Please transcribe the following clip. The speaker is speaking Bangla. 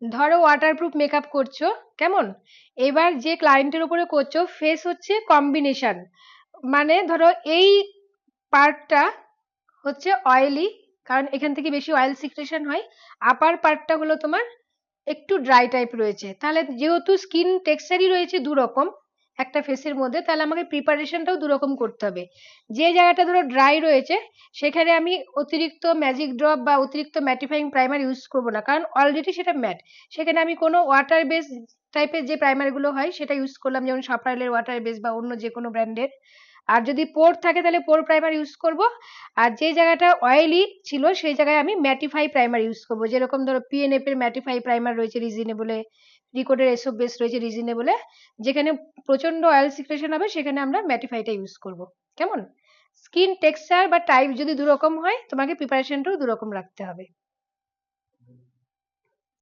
ধরো ওয়াটারপ্রুফ মেকআপ করছো, কেমন? এবার যে ক্লায়েন্টের উপরে করছো ফেস হচ্ছে কম্বিনেশন, মানে ধরো এই পার্টটা হচ্ছে অয়েলি, কারণ এখান থেকে বেশি অয়েল সিক্রেশন হয়। আপার পার্টটা হলো তোমার একটু ড্রাই টাইপ রয়েছে, তাহলে যেহেতু স্কিন টেক্সচারই রয়েছে দু রকম একটা ফেসের মধ্যে, তাহলে আমাকে প্রিপারেশনটাও দু রকম করতে হবে। যে জায়গাটা ধরো ড্রাই রয়েছে সেখানে আমি অতিরিক্ত ম্যাজিক ড্রপ বা অতিরিক্ত ম্যাটিফাইং প্রাইমার ইউজ করব না, কারণ অলরেডি সেটা ম্যাট। সেখানে আমি কোনো ওয়াটার বেস টাইপের যে প্রাইমারগুলো হয় সেটা ইউজ করলাম, যেমন সাফারেলের ওয়াটার বেস বা অন্য যে কোনো ব্র্যান্ডের। আর যদি পোর থাকে তাহলে পোর প্রাইমার ইউজ করব। আর যে জায়গাটা অয়েলি ছিল সেই জায়গায় আমি ম্যাটিফাই প্রাইমার ইউজ করব, যেরকম ধরো পিএনএফ এর ম্যাটিফাই প্রাইমার রয়েছে রিজনেবলে, রিকোডের এসব বেস রয়েছে রিজনেবলে। যেখানে প্রচন্ড অয়েল সিক্রেশন হবে সেখানে আমরা ম্যাটিফাইটা ইউজ করব, কেমন? স্কিন টেক্সচার বা টাইপ যদি দু রকম হয় তোমাকে প্রিপারেশনটাও দু রকম রাখতে হবে।